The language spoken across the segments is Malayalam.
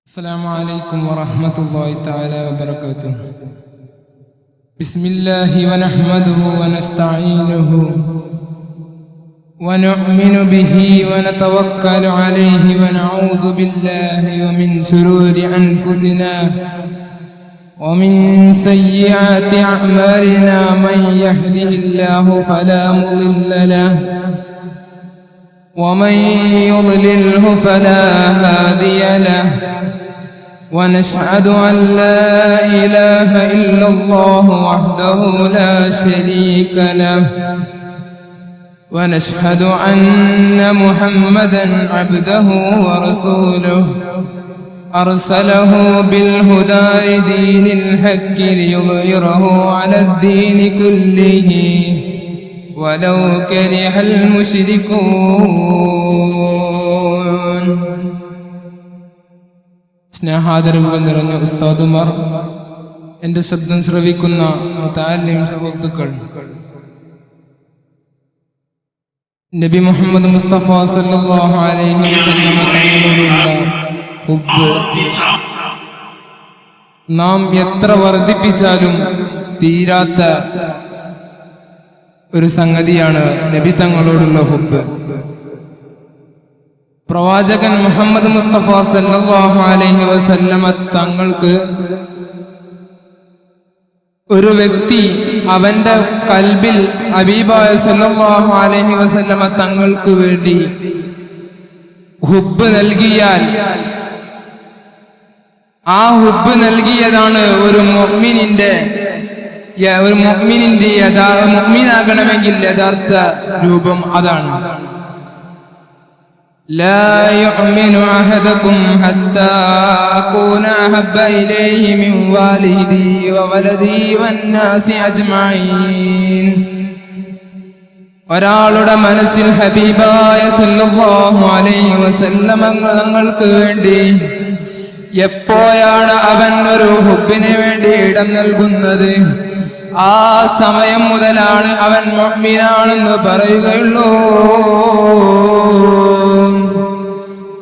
السلام عليكم ورحمة الله تعالى وبركاته. بسم الله ونحمده ونستعينه ونؤمن به ونتوكل عليه ونعوذ بالله ومن شرور أنفسنا ومن سيئات أعمالنا. من يهده الله فلا مضل له ومن يضلله فلا هادي له. ونشهد أن لا إله إلا الله وحده لا شريك له. ونشهد أن محمدا عبده ورسوله أرسله بالهدى لدين الحق ليظهره على الدين كله ولو كره المشركون. സ്നേഹാദരവുകൾ നിറഞ്ഞ ഉസ്താദുമാർ, എൻ്റെ ശബ്ദം ശ്രവിക്കുന്ന മുതഅല്ലിം സുഹൃത്തുക്കൾ, നബി മുഹമ്മദ് മുസ്തഫ സല്ലല്ലാഹു അലൈഹി വസല്ലം തങ്ങളോടുള്ള ഹുബ്ബ് നാം എത്ര വർദ്ധിപ്പിച്ചാലും തീരാത്ത ഒരു സംഗതിയാണ് നബി തങ്ങളോടുള്ള ഹുബ്ബ്. പ്രവാചകൻ മുഹമ്മദ് മുസ്തഫ സല്ലല്ലാഹു അലൈഹി വസല്ലം തങ്ങൾക്ക് ഒരു വ്യക്തി അവന്റെ കൽബിൽ ഹബീബായ സല്ലല്ലാഹു അലൈഹി വസല്ലം തങ്ങൾക്ക് വേണ്ടി ഹുബ്ബ് നൽകിയാൽ ആ ഹുബ്ബ് നൽകിയതാണ് ഒരു മുഅ്മിനാകണമെങ്കിൽ യഥാർത്ഥ രൂപം അതാണ്. لا يؤمن أحدكم حتى أكون أحب إليه من والده وولده والناس أجمعين. ഒരാളുടെ മനസ്സിൽ ഹബീബായ സല്ലല്ലാഹു അലൈഹി വസല്ലം തങ്ങൾക്ക് വേണ്ടി എപ്പോഴാണ് അവൻ ഒരു ഹുബ്ബിന് വേണ്ടി ഇടം നൽകുന്നത്, ആ സമയം മുതലാണ് അവൻ മുഅ്മിനാണെന്ന് പറയുകയുള്ളൂ.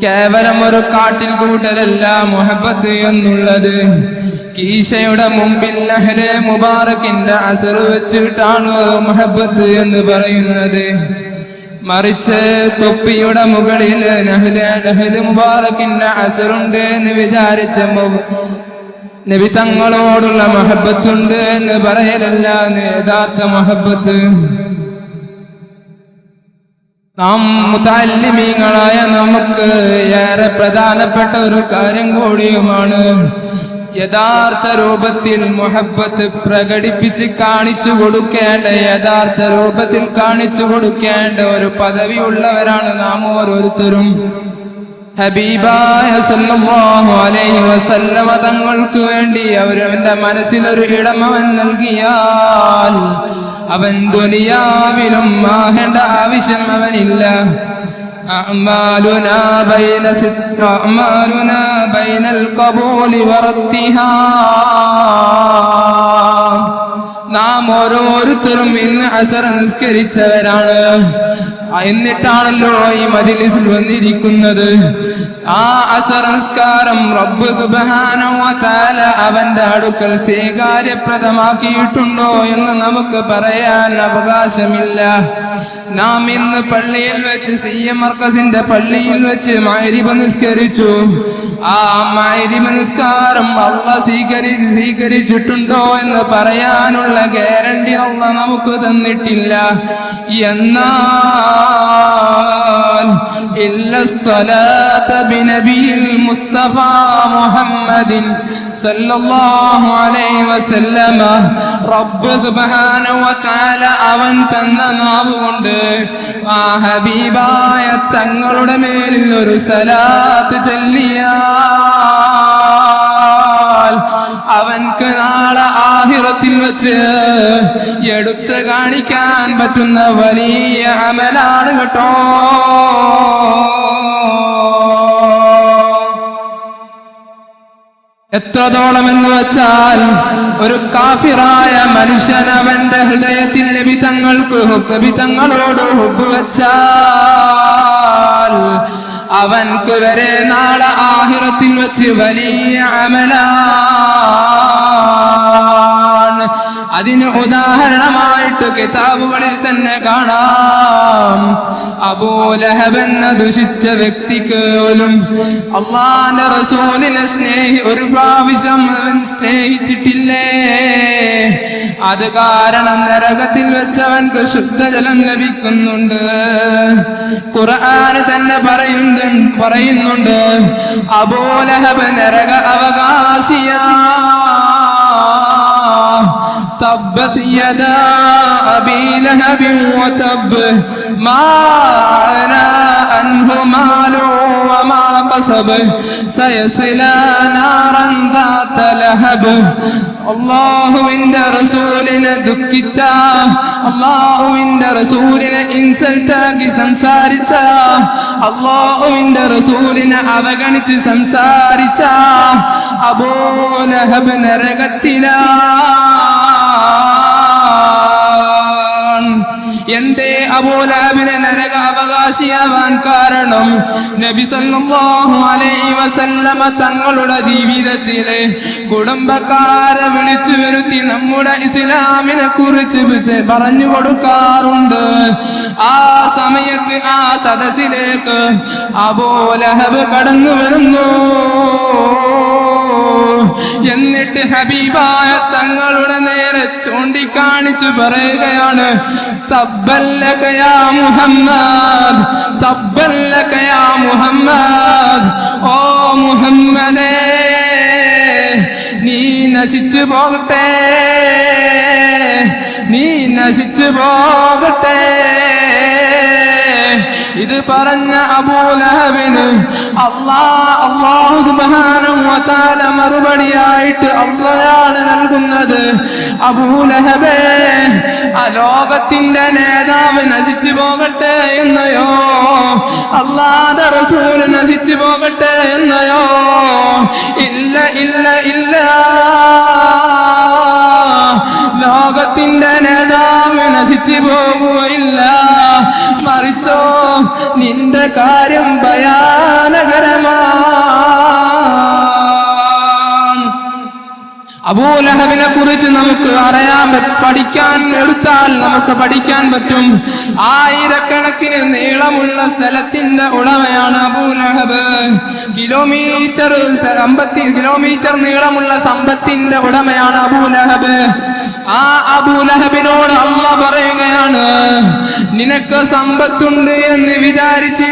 കേവലം ഒരു കാട്ടിൽ കൂട്ടലല്ല മുഹബ്ബത്ത് എന്നുള്ളത്. കീശയുടെ മുമ്പിൽ അഹ്ലെ മുബാറക്കിന്റെ അസർ വെച്ചിട്ടാണ് മുഹബ്ബത്ത് എന്ന് പറയുന്നത്. മറിച്ച് തൊപ്പിയുടെ മുകളിൽ അഹ്ലെ മുബാറക്കിന്റെ അസറുണ്ട് എന്ന് വിചാരിച്ച നബി തങ്ങളോടുള്ള മുഹബ്ബത്തുണ്ട് എന്ന് പറയലല്ല യഥാർത്ഥ മുഹബ്ബത്ത്. നാം മുതഅല്ലിമീങ്ങളായ നമുക്ക് ഏറെ പ്രധാനപ്പെട്ട ഒരു കാര്യം കൂടിയുമാണ് യഥാർത്ഥ രൂപത്തിൽ മുഹബ്ബത്ത് പ്രകടിപ്പിച്ച് കാണിച്ചു കൊടുക്കേണ്ട, യഥാർത്ഥ രൂപത്തിൽ കാണിച്ചു കൊടുക്കേണ്ട ഒരു പദവി ഉള്ളവരാണ് നാം ഓരോരുത്തരും. ഹബീബായ സല്ലല്ലാഹു അലൈഹി വസല്ലം തങ്ങൾക്ക് വേണ്ടി അവന്റെ മനസ്സിലൊരു ഇടം അവൻ നൽകിയാൽ അവൻ ദുനിയാവിലും ആകേണ്ട ആവശ്യം അവനില്ല. അഅ്മാലുനാ ബൈനൽ ഖബൂലി വറദ്ദിഹാ. നാം ഓരോരുത്തരും ഇന്ന് അസർ നിസ്കരിച്ചവരാണ്. എന്നിട്ടാണല്ലോ ഈ മജ്‌ലിസിൽ വന്നിരിക്കുന്നത്. ആ അസർ നിസ്കാരം റബ്ബ് സുബ്ഹാനഹു വ തആല അവന്റെ അടുക്കൽ സ്വീകാര്യപ്രദമാക്കിയിട്ടുണ്ടോ എന്ന് നമുക്ക് പറയാൻ അവകാശമില്ല. നാം ഇന്ന് പള്ളിയിൽ വെച്ച് CM മർക്കസിന്റെ പള്ളിയിൽ വെച്ച് മഗ്‌രിബ് നിസ്കരിച്ചു. ആ മഗ്‌രിബ് നിസ്കാരം അല്ലാഹ് സ്വീകരിച്ചിട്ടുണ്ടോ എന്ന് പറയാനുള്ള ഗ്യാരണ്ടി അല്ലാഹ് നമുക്ക് തന്നിട്ടില്ല. എന്നാൽ ഇല്ലസ്സലാത ബിനബിയിൽ മുസ്തഫ മുഹമ്മദിൻ സല്ലല്ലാഹു അലൈഹി വസല്ലമ റബ്ബ് സുബ്ഹാനഹു വ തആല അവൻ തന്ന നാവ് കൊണ്ട് ആ ഹബീബായ തങ്ങളുടെ മേലിൽ ഒരു സലാത്ത് ചൊല്ലിയാൽ അവൻക്ക് നാളെ ആഖിറത്തിൽ വെച്ച് എടുത്ത് കാണിക്കാൻ പറ്റുന്ന വലിയ അമലാണ് കേട്ടോ. എത്രത്തോളം എന്ന് വെച്ചാൽ ഒരു കാഫിറായ മനുഷ്യൻ അവന്റെ ഹൃദയത്തിൽ നബി തങ്ങളോട് ഹുബ്ബ് വെച്ചാൽ അവൻക്ക് വരെ നാളെ ആഖിറത്തിൽ വെച്ച് വലിയ അമലാണ്. അതിന് ഉദാഹരണമായിട്ട് കിതാബുകളിൽ തന്നെ കാണാം. അബൂലഹബ് എന്ന ദുഷിച്ച വ്യക്തിക്ക് പോലും അല്ലാഹുവിന്റെ റസൂലിനെ ഒരു പ്രാവശ്യം അവൻ സ്നേഹിച്ചിട്ടില്ലേ. അത് കാരണം നരകത്തിൽ വെച്ചവൻക്ക് ശുദ്ധജലം ലഭിക്കുന്നുണ്ട്. ഖുർആൻ തന്നെ പറയുന്നുണ്ട് അബൂലഹബ് നരക അവകാശിയാ. تبت يدا أبي لهب وتب ما أغنى عنه ماله وما كسب سيصلى نارا ذات لهب. അല്ലാഹുവിന്റെ റസൂലിനെ ദുഃഖിച്ച, അല്ലാഹുവിന്റെ റസൂലിനെ ഇൻസൾട്ടാക്കി സംസാരിച്ച, അല്ലാഹുവിന്റെ റസൂലിനെ അവഗണിച്ച് സംസാരിച്ച അബൂലഹബ് നരകത്തിലാണ്. എന്തേ അബൂലഹബിനെ നരക അവകാശിയാവാൻ കാരണം? നബി സല്ലല്ലാഹു അലൈഹി വസല്ലമ തങ്ങളുടെ ജീവിതത്തിലെ കുടുംബക്കാരെ വിളിച്ചു വരുത്തി നമ്മുടെ ഇസ്ലാമിനെ കുറിച്ച് പറഞ്ഞു കൊടുക്കാറുണ്ട്. ആ സമയത്ത് ആ സദസ്സിലേക്ക് അബൂലഹബ് കടന്നു വരുന്നു. എന്നിട്ട് ഹബീബായ തങ്ങളുടെ നേരെ ചൂണ്ടിക്കാണിച്ചു പറയുകയാണ് തബ്ബല്ലക യാ മുഹമ്മദ്, തബ്ബല്ലക യാ മുഹമ്മദ്. ഓ മുഹമ്മദേ, നീ നശിച്ചു പോകട്ടെ, നീ നശിച്ചു പോകട്ടെ. ഇത് പറഞ്ഞ അബൂലഹബിന് അല്ലാഹു സുബ്ഹാനഹു വ തആല മറുപടിയായിട്ട് അല്ലാഹുവാണ് നൽകുന്നത്. അബൂലഹബേ, ആ ലോകത്തിന്റെ നേതാവ് നശിച്ചു പോകട്ടെ എന്നയോ അല്ലാഹുവിന്റെ റസൂൽ നശിച്ചു പോകട്ടെ എന്നയോ? ഇല്ല ഇല്ല ഇല്ല, ലോകത്തിന്റെ നേതാവ് നശിച്ചു പോകുകയില്ല. മറിച്ചോ നിന്റെ കാര്യം ഭയാനകരമാണ്. അബൂലഹബിനെ കുറിച്ച് നമുക്ക് പഠിക്കാൻ എടുത്താൽ നമുക്ക് പഠിക്കാൻ പറ്റും. ആയിരക്കണക്കിന് നീളമുള്ള സ്ഥലത്തിന്റെ ഉടമയാണ് അബൂലഹബ്. കിലോമീറ്റർ നീളമുള്ള സമ്പത്തിന്റെ ഉടമയാണ് അബൂലഹബ്. ആ അബൂലഹബിനോട് അല്ലാഹ് പറയുകയാണ്, നിനക്ക് സമ്പത്തുണ്ട് എന്ന് വിചാരിച്ച്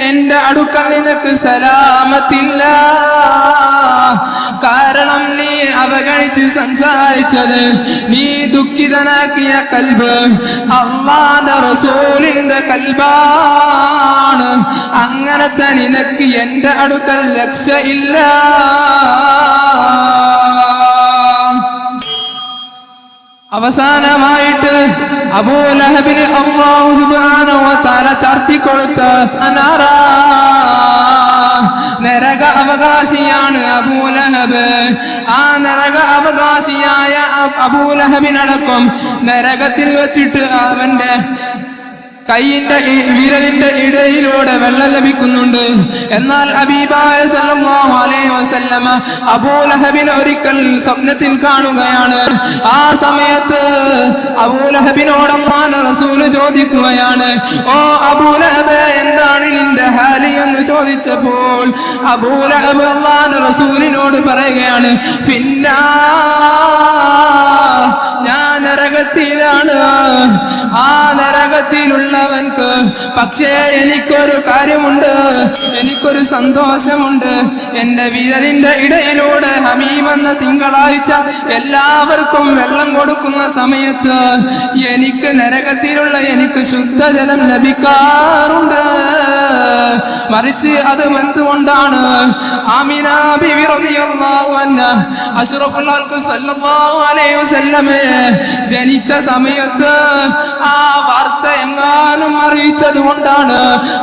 എന്റെ അടുക്കൽ നിനക്ക് സലാമത്തില്ല. കാരണം നീ അവഗണിച്ച് സംസാരിച്ചത്, നീ ദുഃഖിതനാക്കിയ കൽബ് അല്ലാഹുവിന്റെ റസൂലിന്റെ കൽബാണ്. അങ്ങനത്തെ നിനക്ക് എന്റെ അടുക്കൽ രക്ഷയില്ല. അവസാനമായിട്ട് അബൂലഹബിന് അല്ലാഹു സുബ്ഹാനഹു വ തആല ചാർത്തിക്കൊടുത്ത നരക അവകാശിയാണ് അബൂലഹബ്. ആ നരക അവകാശിയായ അബൂലഹബിനടക്കം നരകത്തിൽ വെച്ചിട്ട് അവന്റെ കൈയിന്റെ വിരലിന്റെ ഇടയിലൂടെ വെള്ളം ലഭിക്കുന്നുണ്ട്. എന്നാൽ ഹബീബായ സല്ലല്ലാഹു അലൈഹി വസല്ലമ അബൂലഹബിനെ ഒരിക്കൽ സ്വപ്നത്തിൽ കാണുകയാണ്. ആ സമയത്ത് അബൂലഹബിനോട് അല്ലാഹുവിന്റെ റസൂൽ ചോദിക്കുകയാണ്, ഓ അബൂലഹബ്, എന്താണ് നിന്റെ ഹാല് എന്ന് ചോദിച്ചപ്പോൾ അബൂലഹബ് അല്ലാഹുവിന്റെ റസൂലിനോട് പറയുകയാണ്, ഞാൻ നരകത്തിലാണ്. ആ നരകത്തിലുള്ളവൻക്ക് പക്ഷേ എനിക്കൊരു കാര്യമുണ്ട്, എനിക്കൊരു സന്തോഷമുണ്ട്. എന്റെ വിരലിന്റെ ഇടയിലൂടെ ഹമീം എന്ന തിങ്കളാഴ്ച എല്ലാവർക്കും വെള്ളം കൊടുക്കുന്ന സമയത്ത് എനിക്ക് നരകത്തിലുള്ള എനിക്ക് ശുദ്ധജലം ലഭിക്കാറുണ്ട്. മറിച്ച് അത് എന്തുകൊണ്ടാണ്? ആമിന ബിബി റളിയല്ലാഹു അൻഹ അഷ്റഫുൽ ഖൽഖ് സല്ലല്ലാഹു അലൈഹി വസല്ലമയെ ജനിച്ച സമയത്ത് ആ വാർത്ത എങ്ങാനും അറിയിച്ചത് കൊണ്ടാണ്,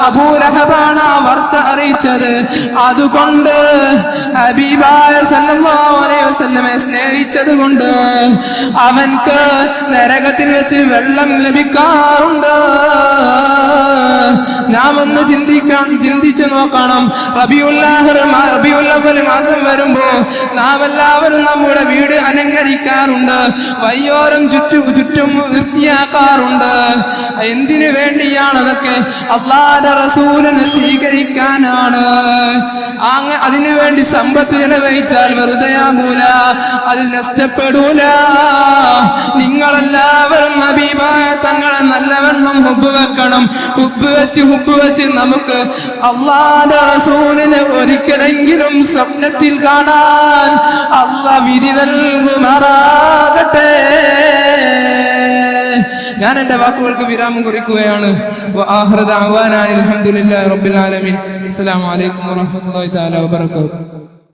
അബൂ ലഹബാണ് ആ വാർത്ത അറിയിച്ചത്. അതുകൊണ്ട് ഹബീബായ സല്ലല്ലാഹു അലൈഹി വസല്ലമയെ സ്നേഹിച്ചത് കൊണ്ട് അവൻക്ക് നരകത്തിൽ വെച്ച് വെള്ളം ലഭിക്കാറുണ്ട്. നാം ഒന്ന് ചിന്തിച്ചു നോക്കണം. റബീഉൽ അവ്വൽ മാസം വരുമ്പോ നാം എല്ലാവരും നമ്മുടെ വീട് അലങ്കരിക്കാറുണ്ട്, വയ്യോരം ചുറ്റും വൃത്തിയാക്കാറുണ്ട്. എന്തിനു വേണ്ടിയാണ് അതൊക്കെ? അല്ലാഹുവിന്റെ റസൂലിനെ സ്വീകരിക്കാനാണ്. അതിനുവേണ്ടി സമ്പത്ത് ചെലവഴിച്ചാൽ വെറുതെയാകൂല, അത് നഷ്ടപ്പെടൂല. നിങ്ങളെല്ലാവരും ഹബീബായ തങ്ങളെ നല്ലവണ്ണം ഹുബ്ബ് വെക്കണം. ഹുബ്ബ് വെച്ച് നമുക്ക് അല്ലാഹുവിന്റെ റസൂലിനെ ഒരിക്കലെങ്കിലും സ്വപ്നത്തിൽ കാണാൻ അല്ലാഹ് വിധി നൽകുമാറാകട്ടെ. ഞാൻ എന്റെ വാക്കുകൾക്ക് വിരാമം കുറിക്കുകയാണ്. വആഖിറു ദഅ്വാനാ അൽഹംദുലില്ലാഹി റബ്ബിൽ ആലമീൻ. അസ്സലാമു അലൈക്കും വറഹ്മത്തുള്ളാഹി തആല വബറകാതുഹു.